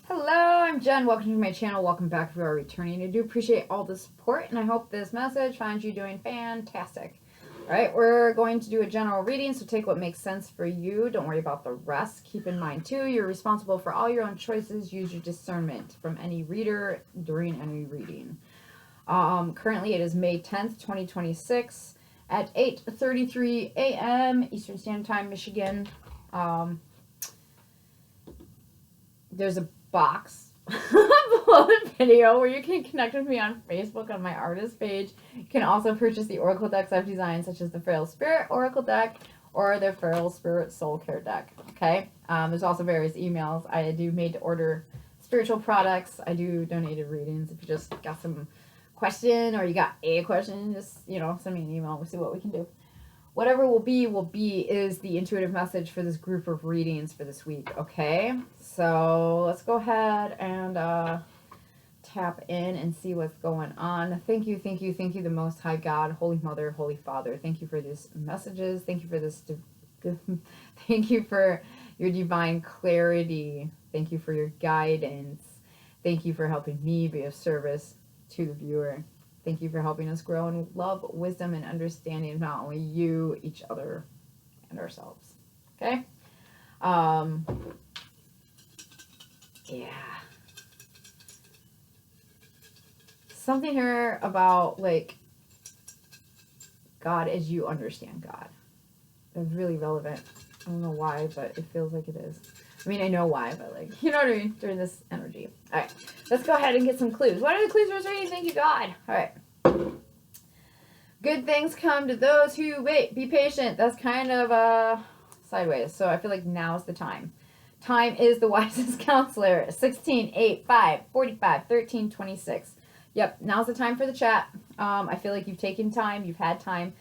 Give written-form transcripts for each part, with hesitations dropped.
Hello, I'm Jen. Welcome to my channel. Welcome back if you are returning. I do appreciate all the support, and I hope this message finds you doing fantastic. All right, we're going to do a general reading, so take what makes sense for you. Don't worry about the rest. Keep in mind, too, you're responsible for all your own choices. Use your discernment from any reader during any reading. Currently, it is May 10th, 2026 at 8:33 a.m. Eastern Standard Time, Michigan. There's a box below the video where you can connect with me on Facebook on my artist page. You can also purchase the oracle decks I've designed, such as the FeralSpirit Oracle deck or the FeralSpirit Soul Care deck. Okay. There's also various emails I do made to order spiritual products. I do donated readings. If you just got some question or you got a question, just send me an email. We'll see what we can do. Whatever will be is the intuitive message for this group of readings for this week, okay? So let's go ahead and tap in and see what's going on. Thank you, the Most High God, Holy Mother, Holy Father. Thank you for these messages. Thank you for this. Thank you for your divine clarity. Thank you for your guidance. Thank you for helping me be of service to the viewer. Thank you for helping us grow in love, wisdom, and understanding of not only you, each other, and ourselves. Okay? Yeah. Something here about, like, God as you understand God. It's really relevant. I don't know why, but it feels like it is. I mean, I know why, but, like, you know what I mean? During this energy. All right. Let's go ahead and get some clues. What are the clues for this reading? Thank you, God. All right. Good things come to those who wait. Be patient. That's kind of sideways. So I feel like now's the time. Time is the wisest counselor. 16, 8, 5, 45, 13, 26. Yep, now's the time for the chat. I feel like you've taken time. You've had time.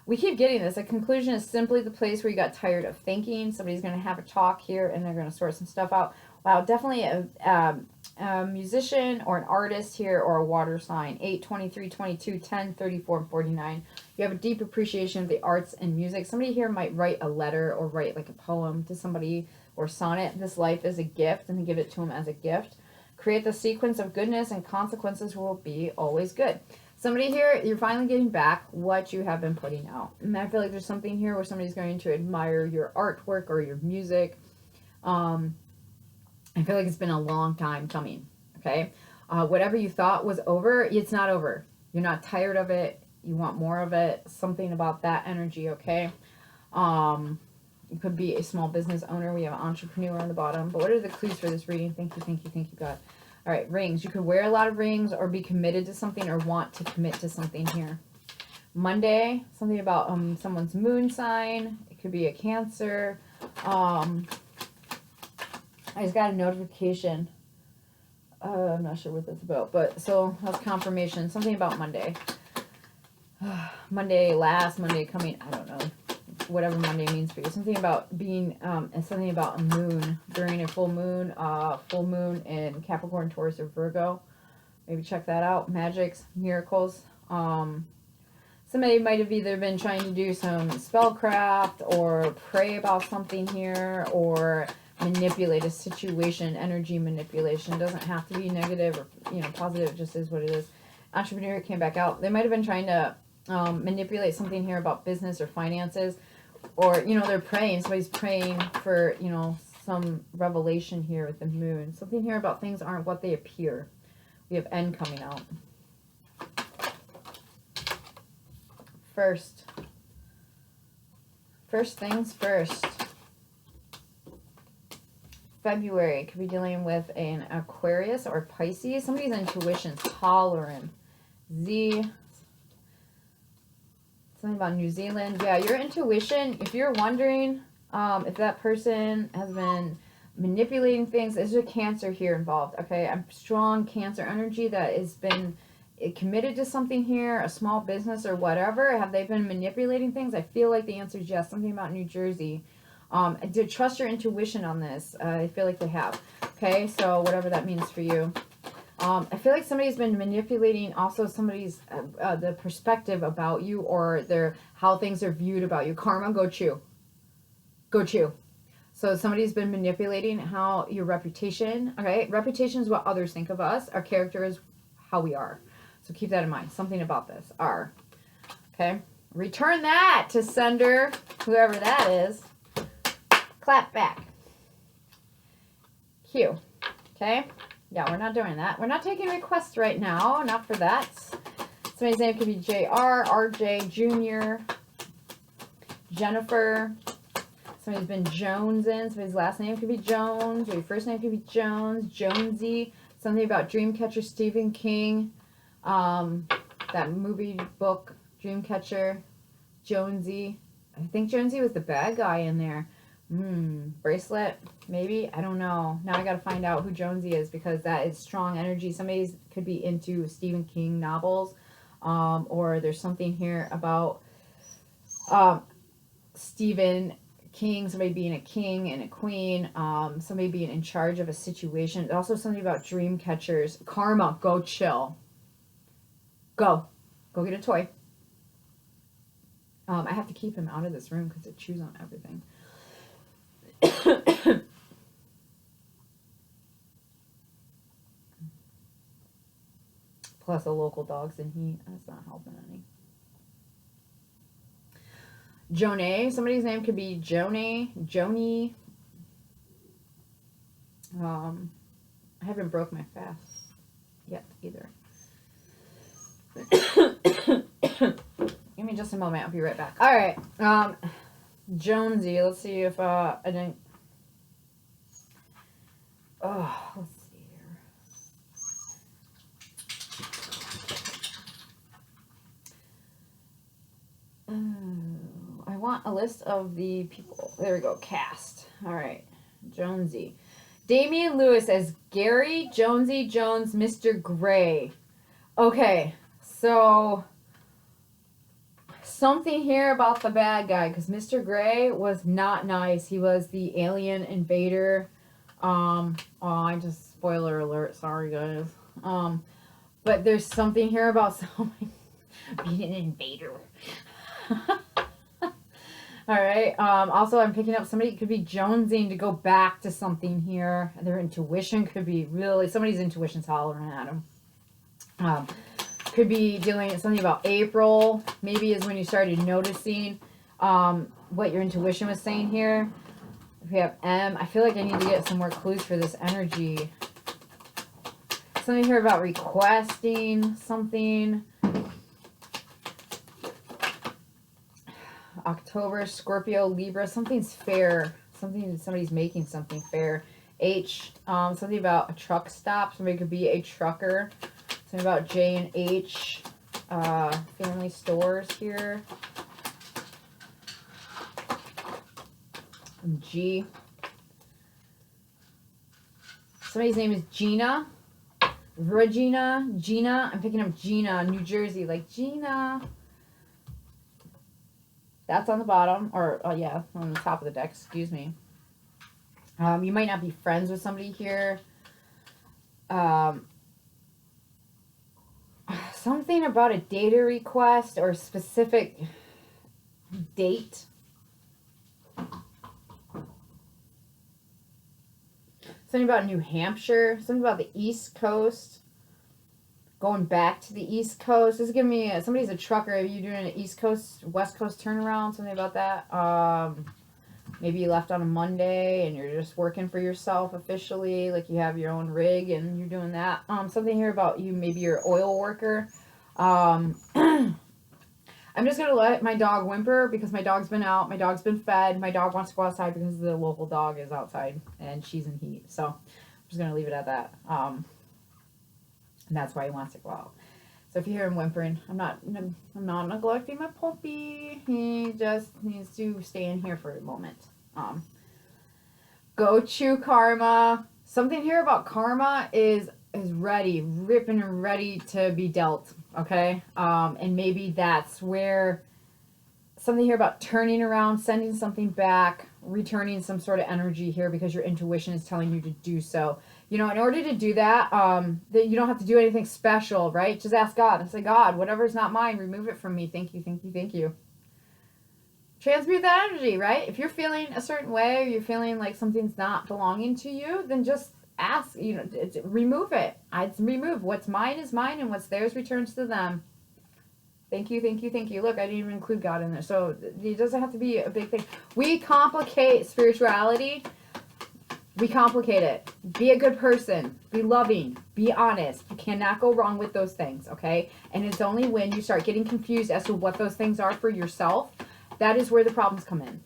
We keep getting this. A conclusion is simply the place where you got tired of thinking. Somebody's going to have a talk here, and they're going to sort some stuff out. Wow, definitely a musician or an artist here, or a water sign. 8, 23, 22, 10, 34, and 49. You have a deep appreciation of the arts and music. Somebody here might write a letter or write like a poem to somebody or sonnet. This life is a gift, and give it to them as a gift. Create the sequence of goodness, and consequences will be always good. Somebody here, you're finally getting back what you have been putting out. And I feel like there's something here where somebody's going to admire your artwork or your music. I feel like it's been a long time coming, okay? Whatever you thought was over, it's not over. You're not tired of it. You want more of it. Something about that energy, okay? You could be a small business owner. We have an entrepreneur on the bottom. But what are the clues for this reading? Thank you, God. All right, rings. You could wear a lot of rings or be committed to something or want to commit to something here. Monday, something about someone's moon sign. It could be a Cancer. I just got a notification. I'm not sure what that's about, but so that's confirmation. Something about Monday. Monday, last Monday coming. I don't know. Whatever Monday means for you. Something about being, something about a moon during a full moon in Capricorn, Taurus, or Virgo. Maybe check that out. Magics, miracles. Somebody might have either been trying to do some spellcraft or pray about something here, or manipulate a situation. Energy manipulation. It doesn't have to be negative or positive. It just is what it is. Entrepreneur came back out. They might have been trying to manipulate something here about business or finances, or they're praying. Somebody's praying for some revelation here with the moon. Something here about things aren't what they appear. We have N coming out. First things first. February could be dealing with an Aquarius or Pisces. Somebody's intuition's hollering. Z. Something about New Zealand. Yeah, your intuition, if you're wondering if that person has been manipulating things, there's a Cancer here involved, okay? A strong Cancer energy that has been committed to something here, a small business or whatever. Have they been manipulating things? I feel like the answer is yes. Something about New Jersey. To trust your intuition on this. I feel like they have. Okay, so whatever that means for you. I feel like somebody's been manipulating also somebody's the perspective about you, or how things are viewed about you. Karma, go chew. Go chew. So somebody's been manipulating how your reputation, okay? Reputation is what others think of us. Our character is how we are. So keep that in mind. Something about this. R. Okay? Return that to sender, whoever that is. Clap back. Q. Okay? Yeah, we're not doing that. We're not taking requests right now. Not for that. Somebody's name could be JR, RJ, Junior, Jennifer. Somebody's been Jones in. Somebody's last name could be Jones. Or your first name could be Jones. Jonesy. Something about Dreamcatcher, Stephen King. That movie book, Dreamcatcher. Jonesy. I think Jonesy was the bad guy in there. Bracelet. Maybe. I don't know. Now I got to find out who Jonesy is because that is strong energy. Somebody could be into Stephen King novels. Or there's something here about Stephen King, somebody being a king and a queen, somebody being in charge of a situation. Also something about dream catchers. Karma, go chill. Go get a toy. I have to keep him out of this room because it chews on everything. Plus a local dog's in heat. That's not helping any. Jonay. Somebody's name could be Jonay. Joni. I haven't broke my fast yet either. Give me just a moment. I'll be right back. All right. Jonesy. Let's see if I didn't. Oh, let's see here. I want a list of the people. There we go. Cast. All right. Jonesy. Damian Lewis as Gary, Jonesy, Jones, Mr. Gray. Okay. So, something here about the bad guy, because Mr. Gray was not nice. He was the alien invader. I just, spoiler alert, sorry guys. But there's something here about someone being an invader. Alright, also I'm picking up somebody could be jonesing to go back to something here. Their intuition could be really, somebody's intuition's hollering at them. Could be dealing with something about April, maybe is when you started noticing what your intuition was saying here. If we have M, I feel like I need to get some more clues for this energy. Something here about requesting something. October, Scorpio, Libra, something's fair. Somebody's making something fair. H, something about a truck stop. Somebody could be a trucker. Something about J and H, family stores here. And G. Somebody's name is Gina. Regina. Gina. I'm picking up Gina, New Jersey. Like Gina. That's on the bottom. Or, yeah, on the top of the deck. Excuse me. You might not be friends with somebody here. Something about a data request or a specific date. Something about New Hampshire. Something about the East Coast. Going back to the East Coast. This is giving me, somebody's a trucker. Are you doing an East Coast, West Coast turnaround? Something about that. Maybe you left on a Monday and you're just working for yourself officially. Like you have your own rig and you're doing that. Something here about you, maybe you're an oil worker. I'm just going to let my dog whimper because my dog's been out. My dog's been fed. My dog wants to go outside because the local dog is outside and she's in heat. So I'm just going to leave it at that. And that's why he wants to go out. So if you hear him whimpering, I'm not neglecting my puppy. He just needs to stay in here for a moment. Go chew karma. Something here about karma is ready, ripping and ready to be dealt. Okay, and maybe that's where something here about turning around, sending something back, returning some sort of energy here because your intuition is telling you to do so. You know, in order to do that, you don't have to do anything special, right? Just ask God and say, God, whatever's not mine, remove it from me. Thank you, thank you, thank you. transmute that energy, right? If you're feeling a certain way, or you're feeling like something's not belonging to you, then just ask, you know, remove it. I'd remove. What's mine is mine, and what's theirs returns to them. Thank you, thank you, thank you. Look, I didn't even include God in there. So it doesn't have to be a big thing. We complicate spirituality. We complicate it. Be a good person. Be loving. Be honest. You cannot go wrong with those things, okay? And it's only when you start getting confused as to what those things are for yourself, that is where the problems come in.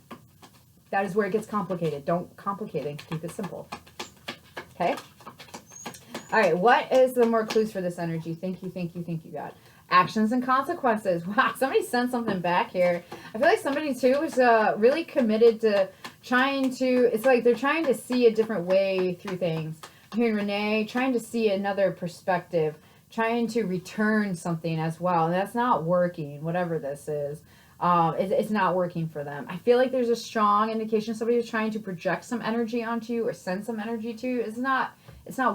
That is where it gets complicated. Don't complicate it. Keep it simple. Okay? All right, what is the more clues for this energy? Thank you, thank you, thank you, God. Actions and consequences. Wow, somebody sent something back here. I feel like somebody, too, is really committed to trying to, it's like they're trying to see a different way through things. I'm hearing Renee, trying to see another perspective, trying to return something as well. And that's not working, whatever this is. It's not working for them. I feel like there's a strong indication somebody is trying to project some energy onto you or send some energy to you. It's not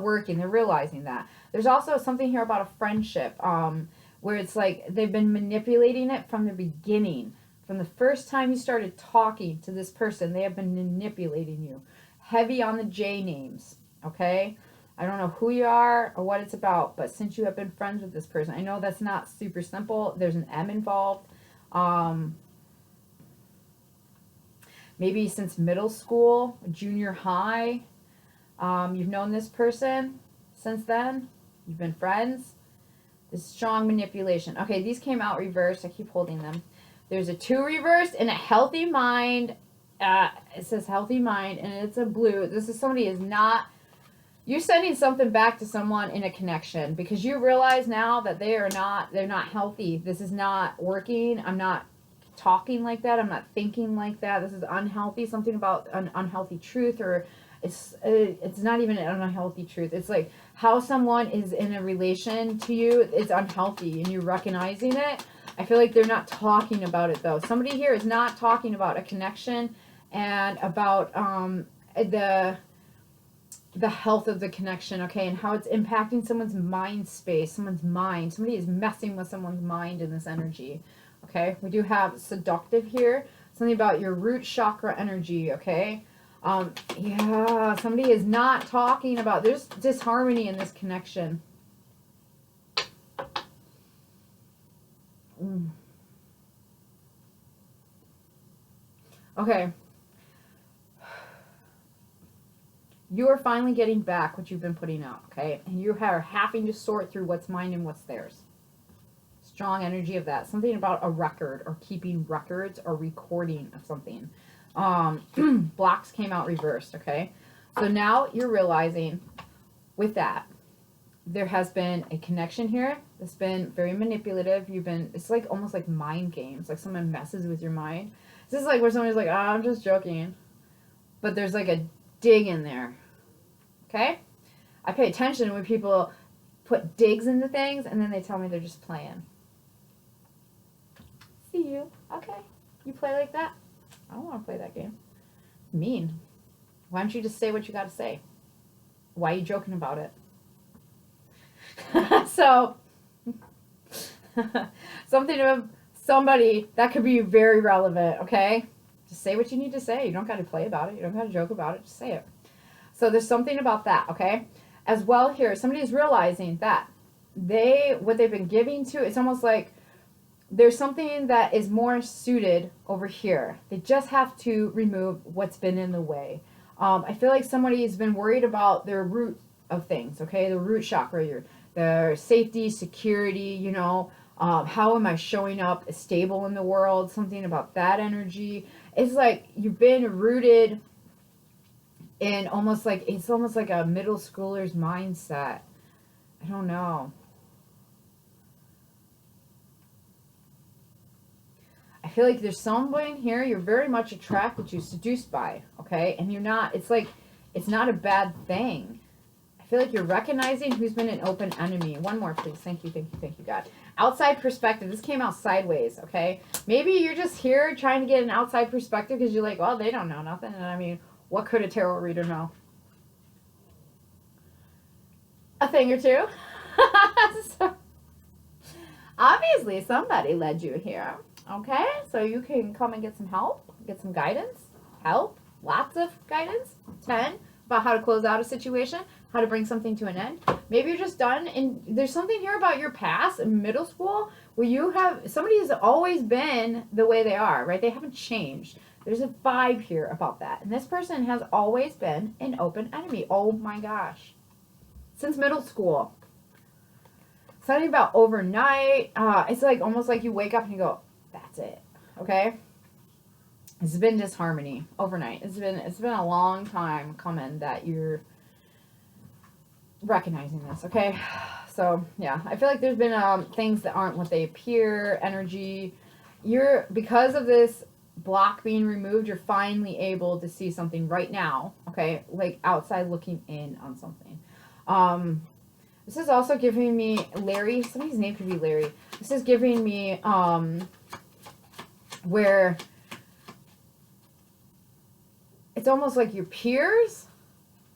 working. They're realizing that. There's also something here about a friendship, where it's like they've been manipulating it from the beginning. From the first time you started talking to this person, they have been manipulating you. Heavy on the J names, okay? I don't know who you are or what it's about, but since you have been friends with this person, I know that's not super simple. There's an M involved. Maybe since middle school, junior high, you've known this person since then. You've been friends. This strong manipulation. Okay, these came out reversed. I keep holding them. There's a 2 reversed and a healthy mind. It says healthy mind, and it's a blue. This is somebody is not... You're sending something back to someone in a connection because you realize now that they're not healthy. This is not working. I'm not talking like that. I'm not thinking like that. This is unhealthy. Something about an unhealthy truth, or it's not even an unhealthy truth. It's like how someone is in a relation to you is unhealthy, and you're recognizing it. I feel like they're not talking about it though. Somebody here is not talking about a connection and about the health of the connection, okay, and how it's impacting someone's mind space, someone's mind. Somebody is messing with someone's mind in this energy, okay? We do have seductive here, something about your root chakra energy, okay? Yeah, somebody is not talking about, there's disharmony in this connection. Okay. You are finally getting back what you've been putting out, okay? And you are having to sort through what's mine and what's theirs. Strong energy of that. Something about a record or keeping records or recording of something. Blocks came out reversed, okay? So now you're realizing with that, there has been a connection here that's been very manipulative. It's like almost like mind games, like someone messes with your mind. This is like where somebody's like, oh, I'm just joking. But there's like a dig in there, okay? I pay attention when people put digs into things and then they tell me they're just playing. See you. Okay. You play like that? I don't want to play that game. Mean. Why don't you just say what you got to say? Why are you joking about it? So, something of somebody that could be very relevant, okay? Just say what you need to say. You don't got to play about it. You don't got to joke about it. Just say it. So there's something about that, okay? As well here, somebody is realizing that what they've been giving to, it's almost like there's something that is more suited over here. They just have to remove what's been in the way. I feel like somebody has been worried about their root of things, okay? The root chakra, their safety, security, you know, how am I showing up stable in the world? Something about that energy. It's like you've been rooted in it's almost like a middle schooler's mindset. I don't know. I feel like there's someone here you're very much attracted to, seduced by, okay? And you're not, it's like, it's not a bad thing. I feel like you're recognizing who's been an open enemy. One more, please. Thank you, thank you, thank you, God. Outside perspective. This came out sideways, okay? Maybe you're just here trying to get an outside perspective because you're like, well, they don't know nothing. And I mean, what could a tarot reader know? A thing or two. So, obviously, somebody led you here. Okay, so you can come and get some help, get some guidance, help, lots of guidance. 10, about how to close out a situation, how to bring something to an end. Maybe you're just done, and there's something here about your past in middle school where you have, somebody has always been the way they are, right? They haven't changed. There's a vibe here about that. And this person has always been an open enemy. Oh my gosh. Since middle school. Something about overnight. It's like almost like you wake up and you go, that's it. Okay? It's been disharmony overnight. It's been a long time coming that you're recognizing this, okay? So, yeah, I feel like there's been things that aren't what they appear, energy. Because of this block being removed, you're finally able to see something right now, okay? Like outside looking in on something. This is also giving me Larry. Somebody's name could be Larry. This is giving me where it's almost like your peers,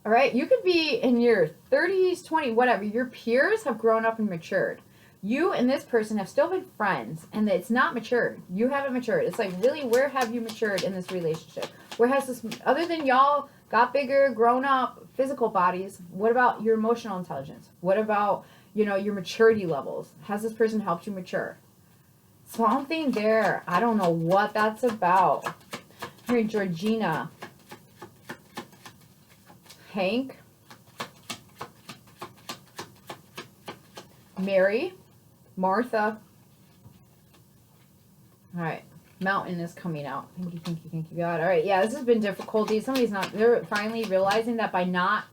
all right? You could be in your 30s, 20, whatever. Your peers have grown up and matured. You and this person have still been friends, and it's not matured. You haven't matured. It's like, really, where have you matured in this relationship? Where has this, other than y'all got bigger, grown up, physical bodies, what about your emotional intelligence? What about, your maturity levels? Has this person helped you mature? Something there. I don't know what that's about. Here, Georgina. Hank. Mary. Martha. All right. Mountain is coming out. Thank you, God. All right. Yeah, this has been difficulty. They're finally realizing that by not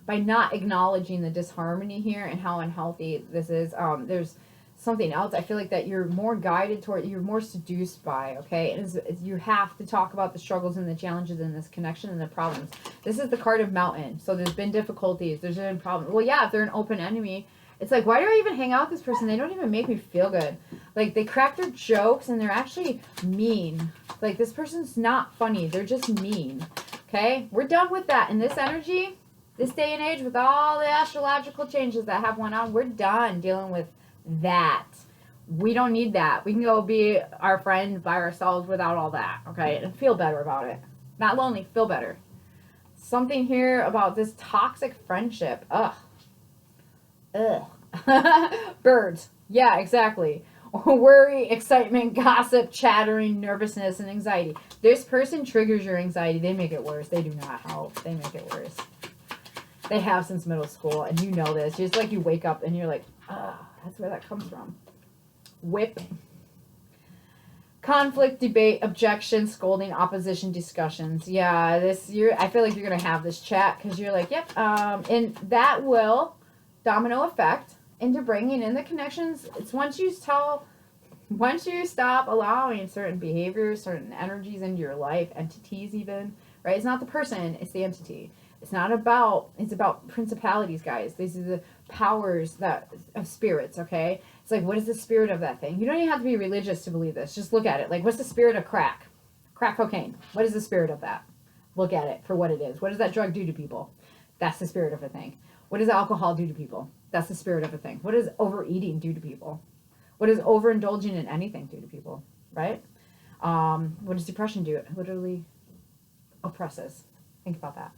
acknowledging the disharmony here and how unhealthy this is, there's something else. I feel like that you're more guided toward, you're more seduced by, okay? You have to talk about the struggles and the challenges in this connection and the problems. This is the card of Mountain. So there's been difficulties. There's been problems. Well, yeah, if they're an open enemy, it's like, why do I even hang out with this person? They don't even make me feel good. Like, they crack their jokes, and they're actually mean. Like, this person's not funny. They're just mean. Okay? We're done with that. In this energy, this day and age, with all the astrological changes that have went on, we're done dealing with that. We don't need that. We can go be our friend by ourselves without all that. Okay? And feel better about it. Not lonely. Feel better. Something here about this toxic friendship. Ugh. Birds. Yeah, exactly. Worry, excitement, gossip, chattering, nervousness, and anxiety. This person triggers your anxiety. They make it worse. They do not help. They make it worse. They have since middle school, and you know this. Just like you wake up and you're like, that's where that comes from. Whip. Conflict, debate, objection, scolding, opposition, discussions. Yeah, I feel like you're going to have this chat because you're like, yep. And that will domino effect into bringing in the connections. It's once you stop allowing certain behaviors, certain energies into your life, entities even, right? It's not the person, it's the entity. It's about principalities, guys. These are the powers of spirits, okay? It's like, what is the spirit of that thing? You don't even have to be religious to believe this. Just look at it. Like, what's the spirit of crack cocaine? What is the spirit of that? Look at it for what it is. What does that drug do to people? That's the spirit of a thing. What does alcohol do to people? That's the spirit of a thing. What does overeating do to people? What does overindulging in anything do to people? Right? What does depression do? It literally oppresses. Think about that.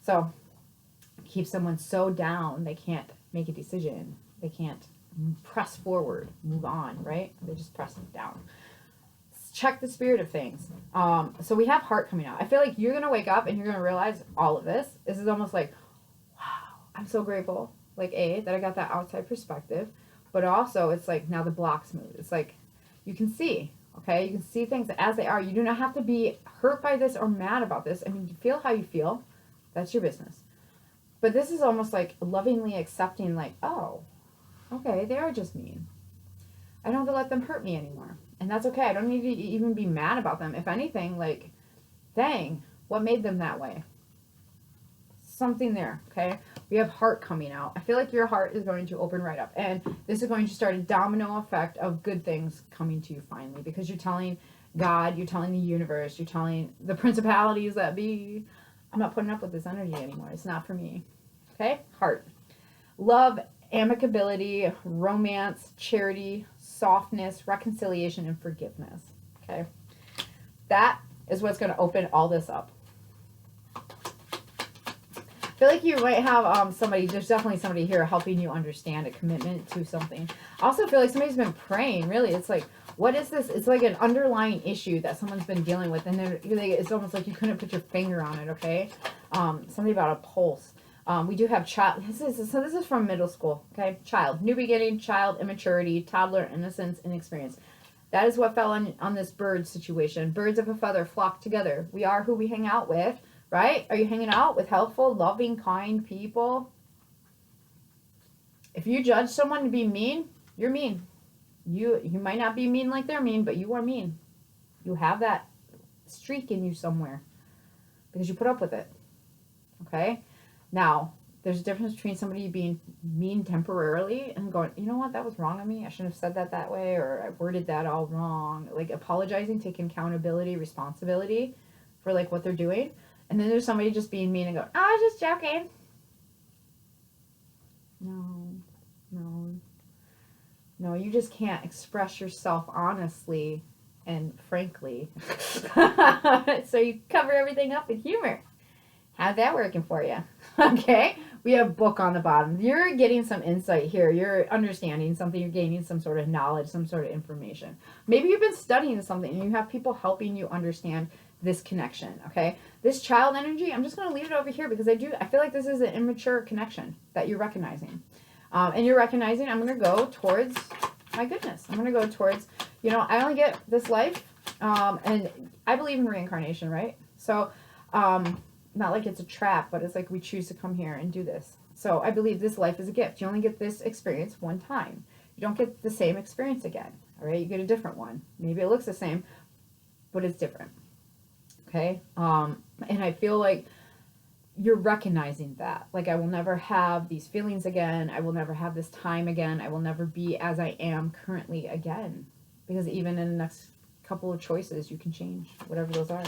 So, keep someone so down they can't make a decision. They can't press forward, move on, right? They just press them down. Check the spirit of things. So we have heart coming out. I feel like you're going to wake up and you're going to realize all of this. This is almost like, wow, I'm so grateful, like, that I got that outside perspective. But also, it's like, now the block's moved. It's like, you can see, okay? You can see things as they are. You do not have to be hurt by this or mad about this. I mean, you feel how you feel. That's your business. But this is almost like lovingly accepting, like, oh, okay, they are just mean. I don't have to let them hurt me anymore. And that's okay. I don't need to even be mad about them. If anything, like, dang, what made them that way? Something there, okay? We have heart coming out. I feel like your heart is going to open right up. And this is going to start a domino effect of good things coming to you finally. Because you're telling God, you're telling the universe, you're telling the principalities that be, I'm not putting up with this energy anymore. It's not for me. Okay? Heart. Love, amicability, romance, charity, softness, reconciliation, and forgiveness. Okay? That is what's going to open all this up. I feel like you might have somebody, there's definitely somebody here helping you understand a commitment to something. I also feel like somebody's been praying, really. It's like, what is this? It's like an underlying issue that someone's been dealing with, and it's almost like you couldn't put your finger on it, okay? Something about a pulse. We do have child. This is from middle school, okay? Child, new beginning, child, immaturity, toddler, innocence, inexperience. That is what fell on this bird situation. Birds of a feather flock together. We are who we hang out with, right? Are you hanging out with helpful, loving, kind people? If you judge someone to be mean, you're mean. You might not be mean like they're mean, but you are mean. You have that streak in you somewhere because you put up with it. Okay? Now, there's a difference between somebody being mean temporarily and going, you know what, that was wrong of me. I shouldn't have said that way, or I worded that all wrong. Like apologizing, taking accountability, responsibility for like what they're doing. And then there's somebody just being mean and going, oh, I was just joking. No, you just can't express yourself honestly and frankly. So you cover everything up with humor. How's that working for you? Okay, we have book on the bottom. You're getting some insight here. You're understanding something. You're gaining some sort of knowledge, some sort of information. Maybe you've been studying something and you have people helping you understand this connection, okay? This child energy, I'm just going to leave it over here because I feel like this is an immature connection that you're recognizing. And you're recognizing, I'm going to go towards my goodness. I'm going to go towards, I only get this life, and I believe in reincarnation, right? So, not like it's a trap, but it's like we choose to come here and do this. So I believe this life is a gift. You only get this experience one time. You don't get the same experience again, all right? You get a different one. Maybe it looks the same, but it's different, okay? And I feel like you're recognizing that. Like, I will never have these feelings again. I will never have this time again. I will never be as I am currently again. Because even in the next couple of choices, you can change, whatever those are,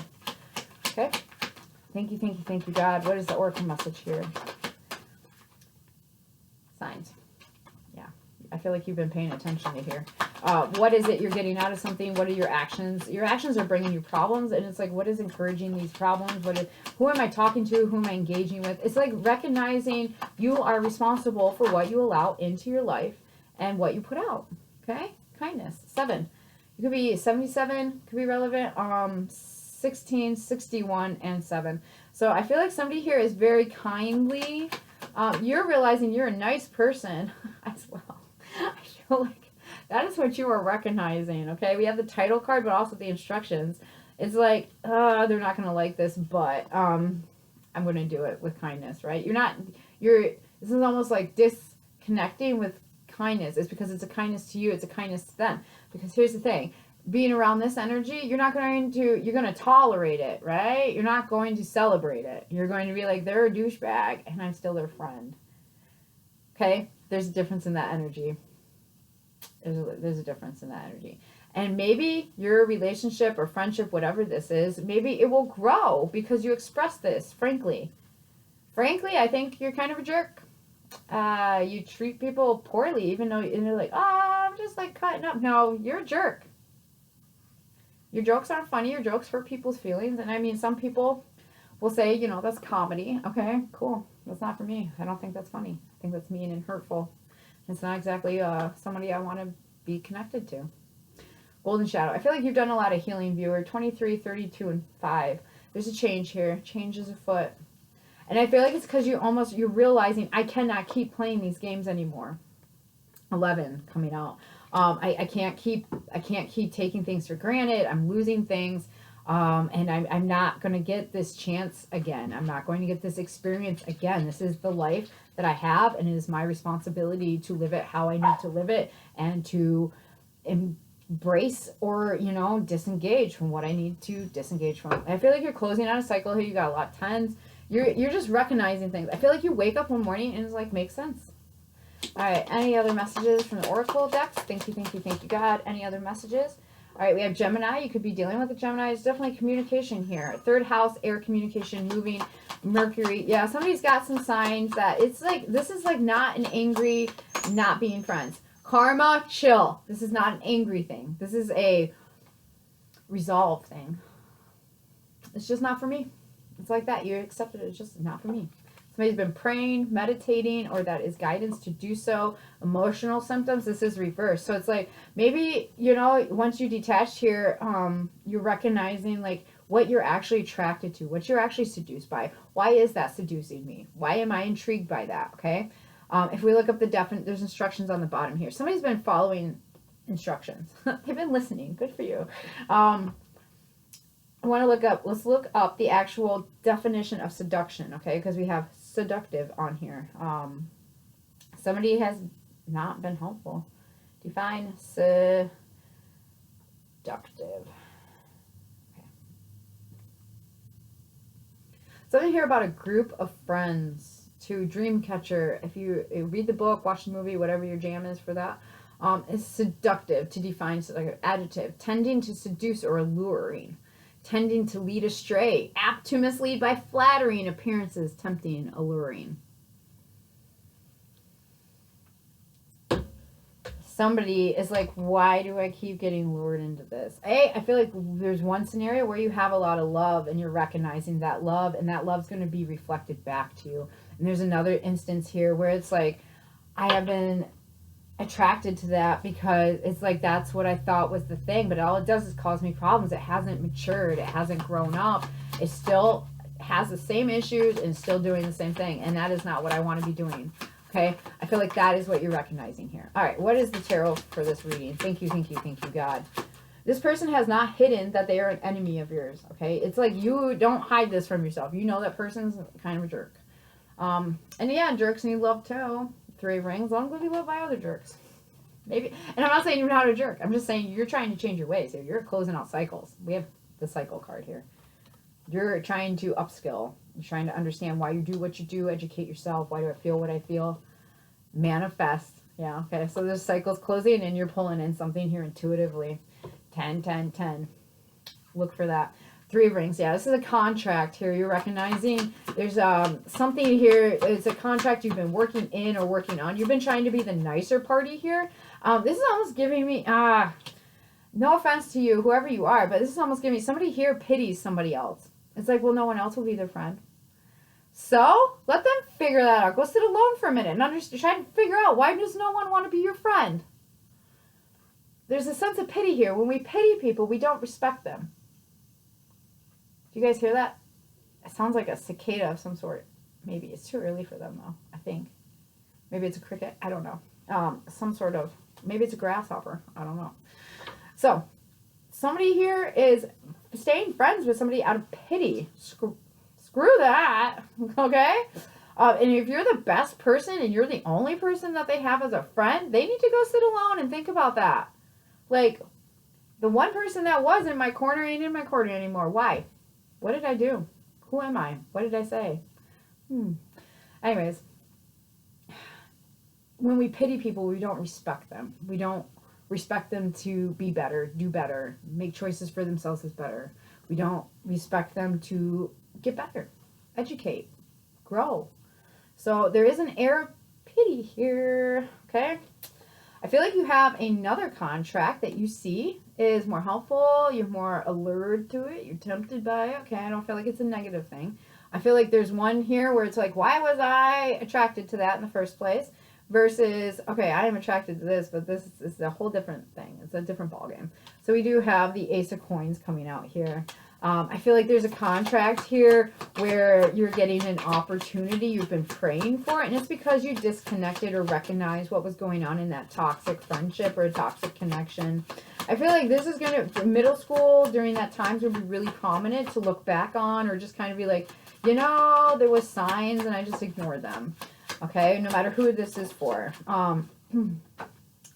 okay? Thank you, God. What is the oracle message here? Signs. Yeah. I feel like you've been paying attention to here. What is it you're getting out of something? What are your actions? Your actions are bringing you problems, and it's like, what is encouraging these problems? Who am I talking to? Who am I engaging with? It's like recognizing you are responsible for what you allow into your life and what you put out. Okay? Kindness. 7. It could be 77. Could be relevant. 16, 61, and 7. So I feel like somebody here is very kindly. You're realizing you're a nice person as well. I feel like that is what you are recognizing, okay? We have the title card, but also the instructions. It's like, they're not going to like this, but I'm going to do it with kindness, right? This is almost like disconnecting with kindness. It's because it's a kindness to you. It's a kindness to them. Because here's the thing. Being around this energy, you're going to tolerate it, right? You're not going to celebrate it. You're going to be like, they're a douchebag, and I'm still their friend. Okay? There's a difference in that energy. There's a difference in that energy. And maybe your relationship or friendship, whatever this is, maybe it will grow because you express this, frankly. Frankly, I think you're kind of a jerk. You treat people poorly, even though you're like, I'm just like cutting up. No, you're a jerk. Your jokes aren't funny. Your jokes hurt people's feelings. And I mean, some people will say, that's comedy. Okay, cool. That's not for me. I don't think that's funny. I think that's mean and hurtful. It's not exactly somebody I want to be connected to. Golden Shadow. I feel like you've done a lot of healing, viewer. 23, 32, and 5. There's a change here. Change is afoot. And I feel like it's because you're realizing I cannot keep playing these games anymore. 11 coming out. I can't keep taking things for granted. I'm losing things. And I'm not going to get this chance again. I'm not going to get this experience again. This is the life that I have, and it is my responsibility to live it how I need to live it and to embrace or, disengage from what I need to disengage from. I feel like you're closing out a cycle here. You got a lot of 10s. You're just recognizing things. I feel like you wake up one morning and it's like, makes sense. All right, any other messages from the Oracle decks? Thank you, God. Any other messages? All right, we have Gemini. You could be dealing with a Gemini. It's definitely communication here. 3rd house, air communication, moving, Mercury. Yeah, somebody's got some signs that it's like, this is like not an angry, not being friends. Karma, chill. This is not an angry thing. This is a resolve thing. It's just not for me. It's like that. You accept it. It's just not for me. Somebody's been praying, meditating, or that is guidance to do so. Emotional symptoms, this is reverse. So it's like, maybe, you know, once you detach here, you're recognizing like what you're actually attracted to, what you're actually seduced by. Why is that seducing me? Why am I intrigued by that? Okay. If we look up the there's instructions on the bottom here. Somebody's been following instructions. They've been listening. Good for you. I want to look up, let's look up the actual definition of seduction, okay? Because we have seductive on here. Somebody has not been helpful. Define seductive. Okay. Something here about a group of friends, to dream catcher. If you read the book, watch the movie, whatever your jam is for that, is seductive, to define like adjective, tending to seduce or alluring. Tending to lead astray, apt to mislead by flattering appearances, tempting, alluring. Somebody is like, why do I keep getting lured into this? I feel like there's one scenario where you have a lot of love and you're recognizing that love, and that love's going to be reflected back to you. And there's another instance here where it's like, I have been attracted to that because it's like that's what I thought was the thing, but all it does is cause me problems. It hasn't matured, it hasn't grown up, it still has the same issues and still doing the same thing, and that is not what I want to be doing. Okay, I feel like that is what you're recognizing here. All right, what is the tarot for this reading? Thank you, God. This person has not hidden that they are an enemy of yours. Okay, it's like you don't hide this from yourself. You know that person's kind of a jerk. And yeah, jerks need love too. 3 rings, long as you love by other jerks. Maybe. And I'm not saying you're not a jerk. I'm just saying you're trying to change your ways here. You're closing out cycles. We have the cycle card here. You're trying to upskill. You're trying to understand why you do what you do, educate yourself. Why do I feel what I feel? Manifest. Yeah, okay. So there's cycles closing and you're pulling in something here intuitively. 10, 10, 10. Look for that. 3 rings. Yeah, this is a contract here. You're recognizing there's something here. It's a contract you've been working in or working on. You've been trying to be the nicer party here. This is almost giving me, no offense to you, whoever you are, but this is almost giving me, somebody here pities somebody else. It's like, well, no one else will be their friend. So let them figure that out. Go sit alone for a minute and try to figure out, why does no one want to be your friend? There's a sense of pity here. When we pity people, we don't respect them. Do you guys hear that? It sounds like a cicada of some sort. Maybe. It's too early for them, though, I think. Maybe it's a cricket. I don't know. Some sort of, maybe it's a grasshopper. I don't know. So, somebody here is staying friends with somebody out of pity. Screw that. Okay? And if you're the best person and you're the only person that they have as a friend, they need to go sit alone and think about that. Like, the one person that was in my corner ain't in my corner anymore. Why? What did I do? Who am I? What did I say? Anyways, when we pity people, we don't respect them. We don't respect them to be better, do better, make choices for themselves as better. We don't respect them to get better, educate, grow. So there is an air of pity here, okay? I feel like you have another contract that you see is more helpful. You're more allured to it. You're tempted by it. Okay, I don't feel like it's a negative thing. I feel like there's one here where it's like, why was I attracted to that in the first place? Versus, okay, I am attracted to this, but this is a whole different thing. It's a different ballgame. So we do have the Ace of Coins coming out here. I feel like there's a contract here where you're getting an opportunity you've been praying for, and it's because you disconnected or recognized what was going on in that toxic friendship or a toxic connection. I feel like this is going to, middle school, during that time, would be really prominent to look back on, or just kind of be like, you know, there was signs and I just ignored them. Okay, no matter who this is for.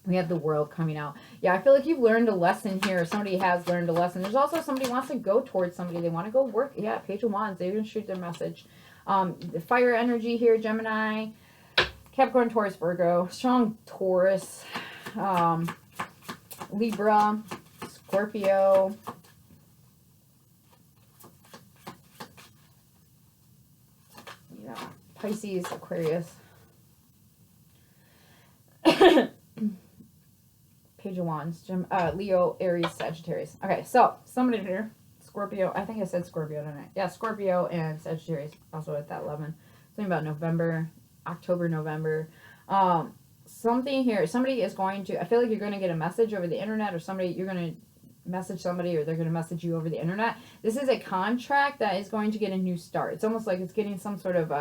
We have the World coming out. Yeah, I feel like you've learned a lesson here. Somebody has learned a lesson. There's also somebody who wants to go towards somebody. They want to go work. Yeah, Page of Wands. They're going to shoot their message. The fire energy here, Gemini, Capricorn, Taurus, Virgo. Strong Taurus. Libra, Scorpio. Yeah, Pisces, Aquarius. Page of Wands, Leo, Aries, Sagittarius. Okay, so somebody here, Scorpio. I think I said Scorpio, didn't I? Yeah, Scorpio and Sagittarius also at that 11. Something about November, October, November. Something here. Somebody is going to, I feel like you're going to get a message over the internet, or somebody, you're going to message somebody, or they're going to message you over the internet. This is a contract that is going to get a new start. It's almost like it's getting some sort of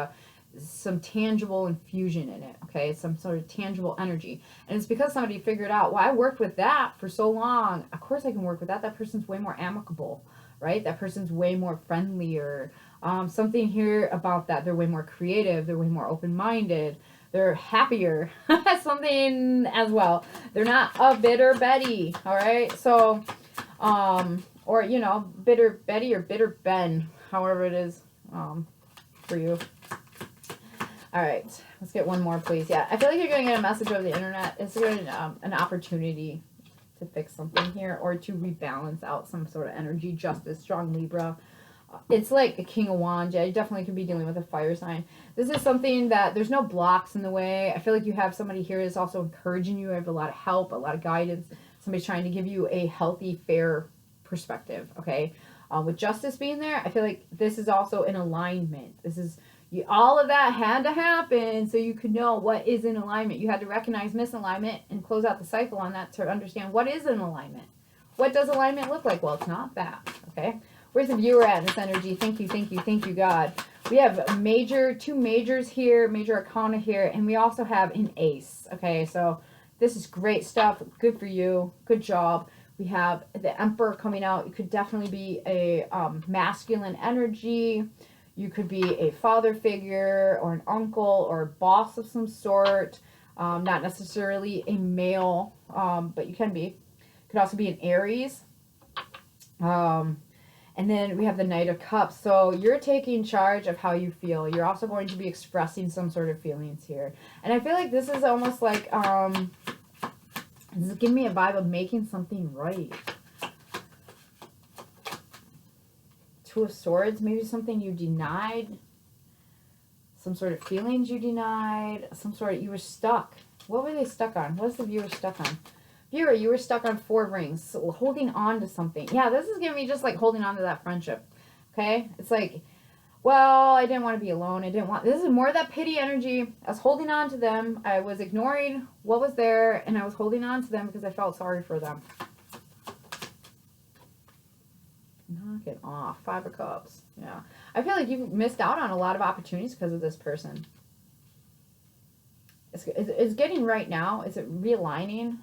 some tangible infusion in it, okay? Some sort of tangible energy. And it's because somebody figured out, well, I worked with that for so long. Of course I can work with that. That person's way more amicable, right? That person's way more friendlier. Something here about that. They're way more creative. They're way more open-minded. They're happier. Something as well. They're not a bitter Betty, all right? So, or, you know, bitter Betty or bitter Ben, however it is for you. All right, let's get one more, please. Yeah, I feel like you're going to get a message over the internet. It's going to an opportunity to fix something here, or to rebalance out some sort of energy. Justice, strong Libra. It's like a King of Wands. Yeah, you definitely could be dealing with a fire sign. This is something that there's no blocks in the way. I feel like you have somebody here that's also encouraging you. I have a lot of help, a lot of guidance. Somebody's trying to give you a healthy, fair perspective, okay? With justice being there, I feel like this is also in alignment. This is, all of that had to happen so you could know what is in alignment. You had to recognize misalignment and close out the cycle on that to understand what is in alignment. What does alignment look like? Well, it's not that, okay? Where's the viewer at in this energy? Thank you, thank you, thank you, God. We have two majors here, major arcana here, and we also have an ace, okay? So this is great stuff. Good for you. Good job. We have the Emperor coming out. It could definitely be a masculine energy. You could be a father figure or an uncle or a boss of some sort. Not necessarily a male, but you can be. Could also be an Aries. And then we have the Knight of Cups. So you're taking charge of how you feel. You're also going to be expressing some sort of feelings here. And I feel like this is almost like, this is giving me a vibe of making something right. Two of Swords, maybe something you denied. Some sort of feelings you denied. Some sort of, you were stuck. What were they stuck on? What's the viewer stuck on? Viewer, you were stuck on 4 rings, so holding on to something. Yeah, this is giving me just like holding on to that friendship. Okay? It's like, well, I didn't want to be alone. This is more of that pity energy. I was holding on to them. I was ignoring what was there, and I was holding on to them because I felt sorry for them. Knock it off. 5 of Cups. Yeah. I feel like you've missed out on a lot of opportunities because of this person. It's getting right now. It's realigning.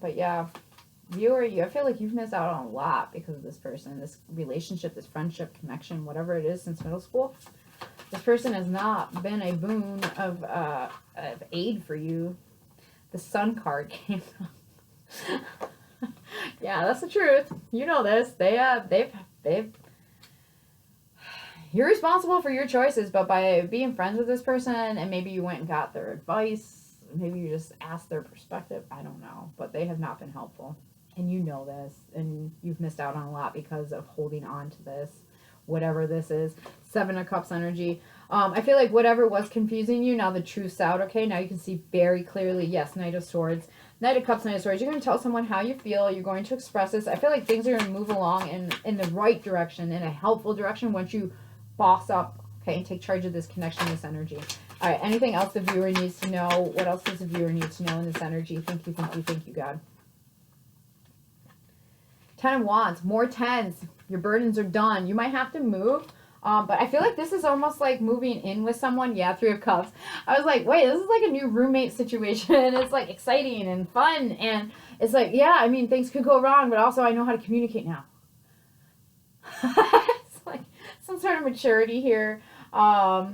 But yeah, viewer, I feel like you've missed out on a lot because of this person, this relationship, this friendship, connection, whatever it is since middle school. This person has not been a boon of aid for you. The Sun card came up. Yeah, that's the truth. You know this. They've you're responsible for your choices, but by being friends with this person, and maybe you went and got their advice, maybe you just asked their perspective, I don't know, but they have not been helpful. And you know this, and you've missed out on a lot because of holding on to this, whatever this is. 7 of Cups energy. I feel like whatever was confusing you, now the truth's out, okay? Now you can see very clearly, yes, Knight of Swords. Knight of Cups, Knight of Swords. You're going to tell someone how you feel. You're going to express this. I feel like things are going to move along in the right direction, in a helpful direction once you boss up, okay, and take charge of this connection, this energy. All right, anything else the viewer needs to know? What else does the viewer need to know in this energy? Thank you, thank you, thank you, God. 10 of Wands, more 10s. Your burdens are done. You might have to move, but I feel like this is almost like moving in with someone. Yeah, 3 of Cups. I was like, wait, this is like a new roommate situation. It's like exciting and fun, and it's like, yeah, I mean, things could go wrong, but also I know how to communicate now. It's like some sort of maturity here. I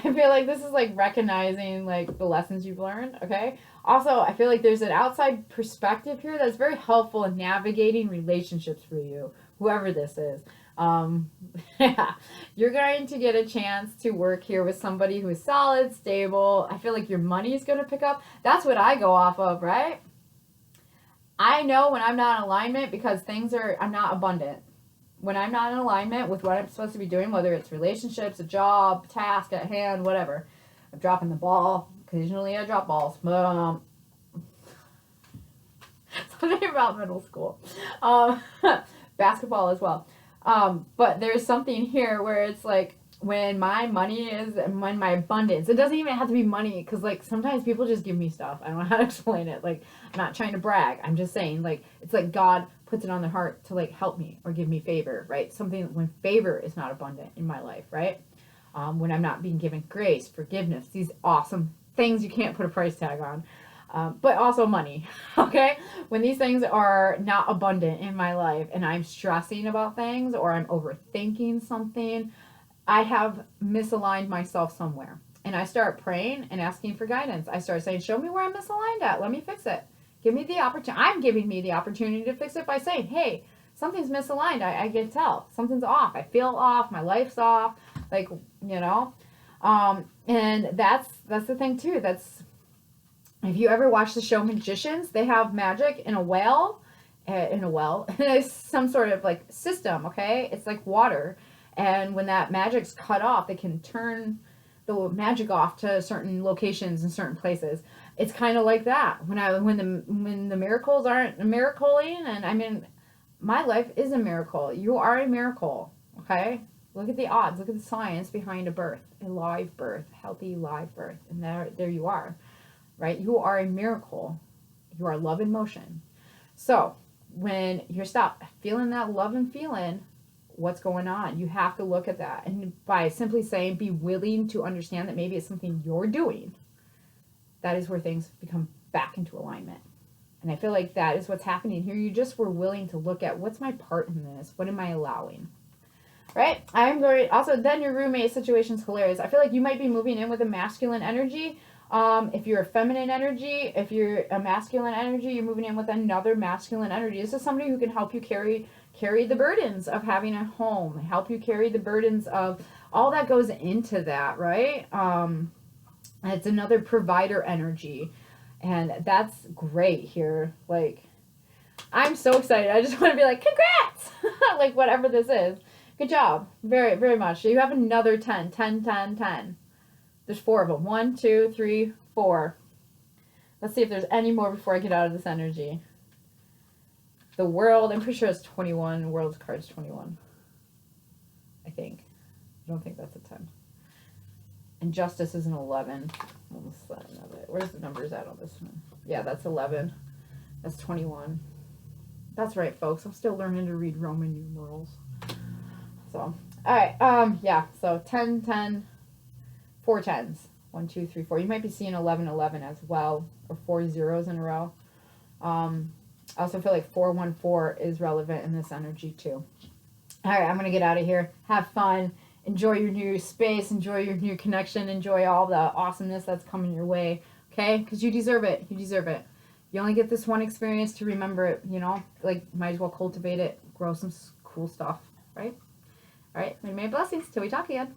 feel like this is like recognizing like the lessons you've learned, okay? Also, I feel like there's an outside perspective here that's very helpful in navigating relationships for you, whoever this is. Yeah, you're going to get a chance to work here with somebody who is solid, stable. I feel like your money is going to pick up. That's what I go off of, right? I know when I'm not in alignment because I'm not abundant. When I'm not in alignment with what I'm supposed to be doing, whether it's relationships, a job, task at hand, whatever, I'm dropping the ball. Occasionally I drop balls. something about middle school. Basketball as well. But there's something here where it's like, when my money is, and when my abundance, it doesn't even have to be money, because like sometimes people just give me stuff. I don't know how to explain it. Like, I'm not trying to brag. I'm just saying, like, it's like God puts it on their heart to like help me or give me favor, right? Something when favor is not abundant in my life, right? When I'm not being given grace, forgiveness, these awesome things you can't put a price tag on. But also money, okay? When these things are not abundant in my life and I'm stressing about things or I'm overthinking something, I have misaligned myself somewhere. And I start praying and asking for guidance. I start saying, show me where I'm misaligned at. Let me fix it. Give me the opportunity. I'm giving me the opportunity to fix it by saying, hey, something's misaligned. I can tell. Something's off. I feel off. My life's off. Like, you know. And that's the thing too. That's, if you ever watch the show Magicians, they have magic in a well. It's some sort of like system, okay? It's like water. And when that magic's cut off, they can turn the magic off to certain locations in certain places. It's kind of like that. When the miracles aren't miracling, and I mean, my life is a miracle. You are a miracle, okay? Look at the odds. Look at the science behind a birth, a live birth, healthy live birth, and there you are, right? You are a miracle. You are love in motion. So when you stop feeling that love and feeling, what's going on? You have to look at that. And by simply saying, be willing to understand that maybe it's something you're doing, that is where things become back into alignment. And I feel like that is what's happening here. You just were willing to look at, what's my part in this? What am I allowing? Right? I'm going, also, then your roommate situation's hilarious. I feel like you might be moving in with a masculine energy. If you're a feminine energy, if you're a masculine energy, you're moving in with another masculine energy. This is somebody who can help you carry the burdens of having a home, help you carry the burdens of all that goes into that, right? It's another provider energy, and that's great here. Like, I'm so excited. I just want to be like, congrats! Like, whatever this is. Good job. Very, very much. So you have another 10, 10, 10, 10. There's 4 of them. 1, 2, 3, 4. Let's see if there's any more before I get out of this energy. The World, I'm pretty sure it's 21. World's card's 21. I think. I don't think that's a 10. And Justice is an 11. Almost that another. Where's the numbers at on this one? Yeah, that's 11. That's 21. That's right, folks. I'm still learning to read Roman numerals. So, alright, yeah, so 10, 10, 4 10s. 1, 2, 3, 4. You might be seeing 11, 11 as well, or 4 zeros in a row. I also feel like 414 is relevant in this energy too. All right, I'm going to get out of here. Have fun. Enjoy your new space. Enjoy your new connection. Enjoy all the awesomeness that's coming your way. Okay? Because you deserve it. You deserve it. You only get this one experience to remember it, you know? Like, might as well cultivate it. Grow some cool stuff. Right? All right. Many blessings. Till we talk again.